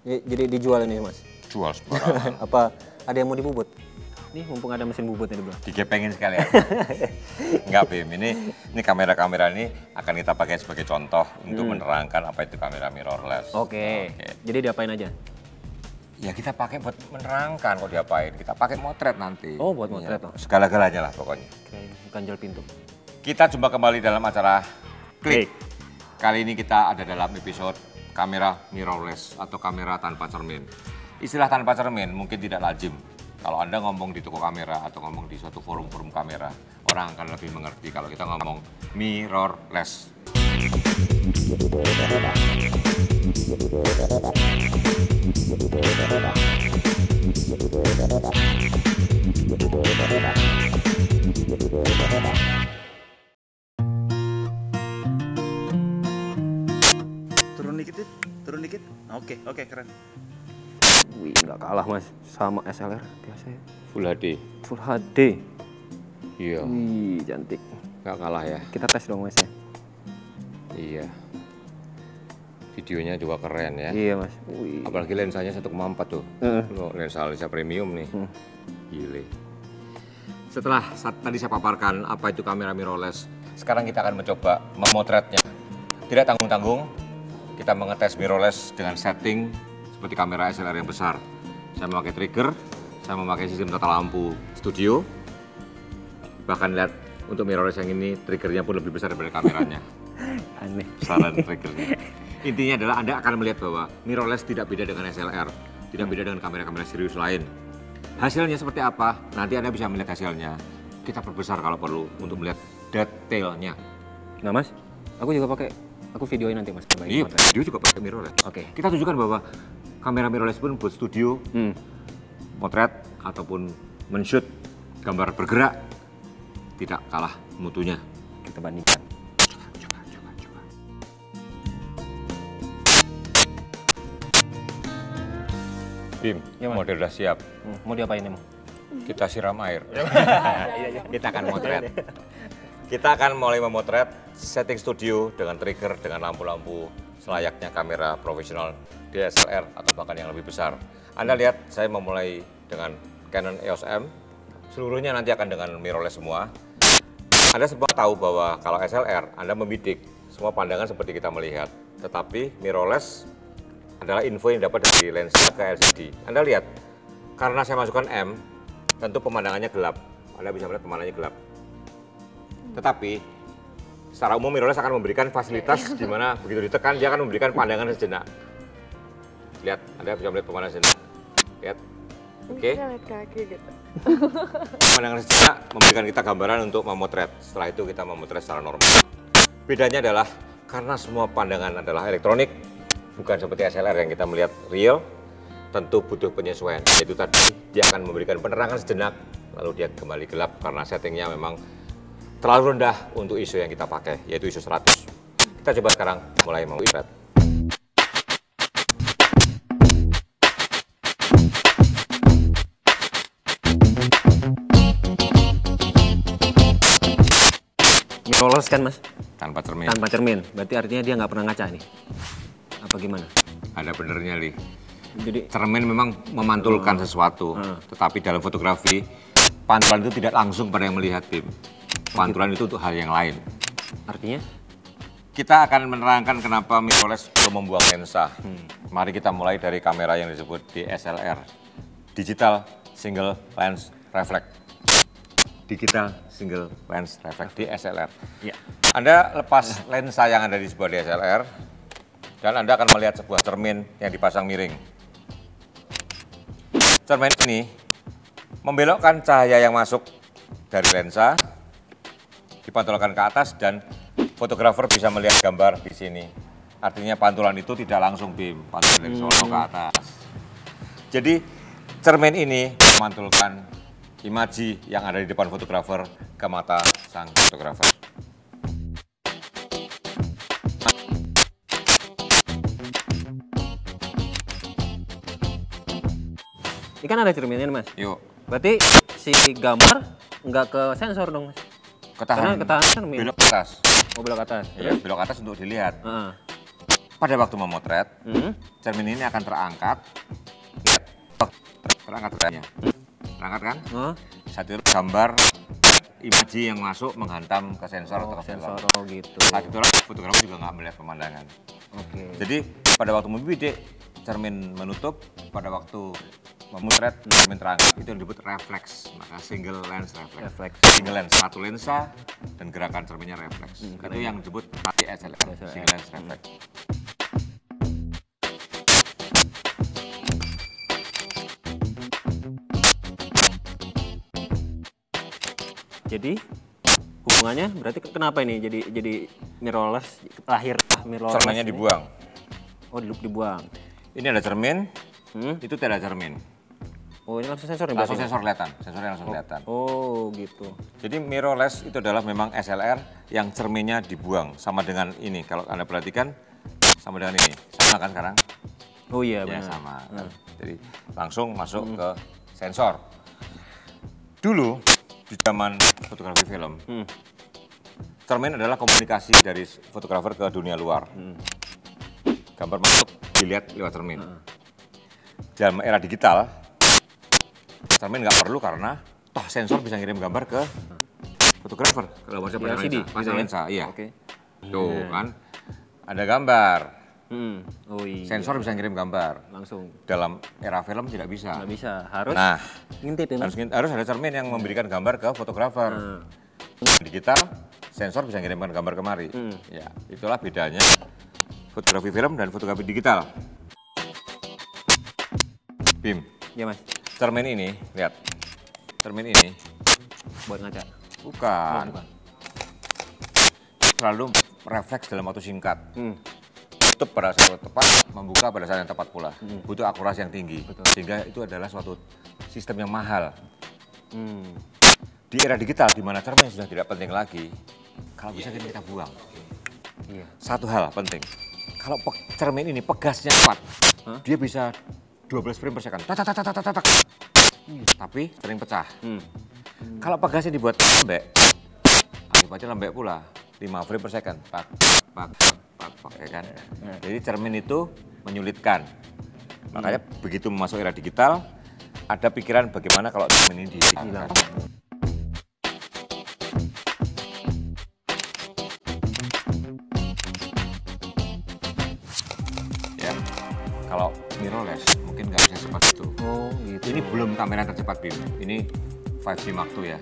Jadi dijual ini Mas? Jual sembarangan. Apa ada yang mau dibubut? Nih mumpung ada mesin bubutnya di belakang. Digepengin sekalian. Enggak Bim, ini kamera-kamera ini akan kita pakai sebagai contoh untuk menerangkan apa itu kamera mirrorless. Oke. Jadi diapain aja? Ya kita pakai buat menerangkan, kok diapain. Kita pakai motret nanti. Oh, buat motret ya, segala-galanya lah pokoknya. Oke, ganjel pintu. Kita jumpa kembali dalam acara Klik. Kali ini kita ada dalam episode kamera mirrorless atau kamera tanpa cermin. Istilah tanpa cermin mungkin tidak lazim. Kalau Anda ngomong di toko kamera atau ngomong di suatu forum-forum kamera, orang akan lebih mengerti kalau kita ngomong mirrorless. Turun dikit. Oke, keren. Wih, nggak kalah Mas sama SLR biasanya. Full HD. Full HD. Iya. Wih, cantik. Nggak kalah ya. Kita tes dong Mas ya. Iya. Videonya juga keren ya. Iya Mas. Wih. Apalagi lensanya 1,4 tuh. Loh, lensa premium nih. Gile. Setelah tadi saya paparkan apa itu kamera mirrorless, sekarang kita akan mencoba memotretnya. Tidak tanggung-tanggung, kita mengetes mirrorless dengan setting seperti kamera SLR yang besar. Saya memakai trigger, saya memakai sistem tata lampu studio. Bahkan lihat untuk mirrorless yang ini triggernya pun lebih besar daripada kameranya. Aneh. Besaran triggernya. Intinya adalah Anda akan melihat bahwa mirrorless tidak beda dengan SLR, tidak beda dengan kamera-kamera serius lain. Hasilnya seperti apa? Nanti Anda bisa melihat hasilnya. Kita perbesar kalau perlu untuk melihat detailnya. Nah Mas, aku juga pakai. Aku videoin nanti Mas. Iya, video juga pakai mirrorless. Oke. Kita tunjukkan bahwa kamera mirrorless pun buat studio, potret ataupun men-shoot gambar bergerak tidak kalah mutunya. Kita bandingkan. Coba. Bim, Ya, Mas. model udah siap. Mau diapain emang? Kita siram air. Kita akan motret. Kita akan mulai memotret setting studio dengan trigger, dengan lampu-lampu selayaknya kamera profesional DSLR atau bahkan yang lebih besar. Anda lihat, saya memulai dengan Canon EOS M. Seluruhnya nanti akan dengan mirrorless semua. Anda semua tahu bahwa kalau SLR, Anda membidik semua pandangan seperti kita melihat. Tetapi mirrorless adalah info yang dapat dari lensa ke LCD. Anda lihat, karena saya masukkan M, tentu pemandangannya gelap. Anda bisa melihat pemandangannya gelap. Tetapi secara umum mirrorless akan memberikan fasilitas di mana begitu ditekan dia akan memberikan pandangan sejenak. Lihat, Anda bisa melihat pemandangan sejenak. Lihat. Oke. Lihat kaki gitu. Pemandangan sejenak memberikan kita gambaran untuk memotret. Setelah itu kita memotret secara normal. Bedanya adalah karena semua pandangan adalah elektronik, bukan seperti SLR yang kita melihat real, tentu butuh penyesuaian. Yaitu tadi dia akan memberikan penerangan sejenak, lalu dia kembali gelap karena settingnya memang terlalu rendah untuk ISO yang kita pakai, yaitu ISO 100. Kita coba sekarang mulai memotret. Mirrorless kan Mas? Tanpa cermin. Tanpa cermin. Berarti artinya dia nggak pernah ngaca nih? Apa gimana? Ada benernya, Li. Jadi Cermin memang memantulkan sesuatu, tetapi dalam fotografi, pantulan itu tidak langsung pada yang melihat, Bim. Pantulan itu untuk hal yang lain. artinya? Kita akan menerangkan kenapa mirrorless perlu membuang lensa. Mari kita mulai dari kamera yang disebut DSLR. Digital Single Lens Reflex. Digital Single Lens Reflex, DSLR. Ya. Anda lepas lensa yang ada di sebuah DSLR, dan Anda akan melihat sebuah cermin yang dipasang miring. Cermin ini membelokkan cahaya yang masuk dari lensa, dipantulkan ke atas, dan fotografer bisa melihat gambar di sini. Artinya pantulan itu tidak langsung beam, pantulan dari sono ke atas. Jadi cermin ini memantulkan imaji yang ada di depan fotografer ke mata sang fotografer. Ini kan ada cerminnya Mas. Yuk, Berarti si gambar nggak ke sensor dong Mas? Karena ketahan, ketahan cermin. belok ke atas. Oh, belok atas. Ya, belok ke atas untuk dilihat. Heeh. pada waktu memotret, cermin ini akan terangkat. Lihat, terangkat terangnya. Terangkat kan? Saat itu gambar imaji yang masuk menghantam ke sensor atau ke sensor. film. Oh gitu. Saat itu fotografer juga nggak melihat pemandangan. Oke. Jadi pada waktu membidik, cermin menutup, pada waktu memotret, cermin terangkat, itu yang disebut refleks, maka single lens refleks. Single lens, satu lensa dan gerakan cerminnya refleks. Itu yang disebut SLR, single lens refleks. Jadi hubungannya berarti kenapa ini jadi mirrorless lahir mirrorless? Cerminnya dibuang. Oh, dibuang. Ini ada cermin, itu tidak ada cermin. Oh, ini langsung sensor nih? Langsung sensor kelihatan, sensornya langsung kelihatan. Oh, gitu. Jadi mirrorless itu adalah memang SLR yang cerminnya dibuang. Sama dengan ini, kalau Anda perhatikan, sama dengan ini. Sama kan sekarang? Oh iya, Ya, benar. sama. Jadi langsung masuk ke sensor. Dulu, di zaman fotografi film, cermin adalah komunikasi dari fotografer ke dunia luar. Gambar masuk, dilihat lewat cermin. Dalam era digital, cermin nggak perlu karena toh sensor bisa ngirim gambar ke fotografer. Kalau masih pakai LCD, lensa, pasang lensa, iya. Oke. Tuh kan, ada gambar. Oh iya. Sensor bisa ngirim gambar. Langsung. Dalam era film tidak bisa. Nggak bisa, harus Nah, ngintip ya, Mas? harus ada cermin yang memberikan gambar ke fotografer. Digital, sensor bisa ngirimkan gambar kemari. Ya, itulah bedanya fotografi film dan fotografi digital. Bim, Iya, Mas. cermin ini, lihat. Cermin ini Buat ngaca. bukan. Bukan. Selalu refleks dalam waktu singkat. Tutup pada saat yang tepat, membuka pada saat yang tepat pula. Butuh akurasi yang tinggi. Sehingga itu adalah suatu sistem yang mahal. Di era digital, di mana cermin sudah tidak penting lagi, kalau bisa kita buang. Iya. Satu hal penting, kalau cermin ini pegasnya kuat, dia bisa 12 frame per second. Tak, tak, tak, tak, tak, tak. Tapi sering pecah. Kalau pegasnya dibuat lembek, akibatnya lembek pula. 5 frame per second. Pak, ya kan? Jadi cermin itu menyulitkan. Makanya begitu masuk era digital, ada pikiran bagaimana kalau cermin ini dihilangkan. Ya, kalau mirrorless mungkin nggak bisa cepat itu. Oh, gitu. Ini belum kamera tercepat, Bim. Ini 5G Mark II ya.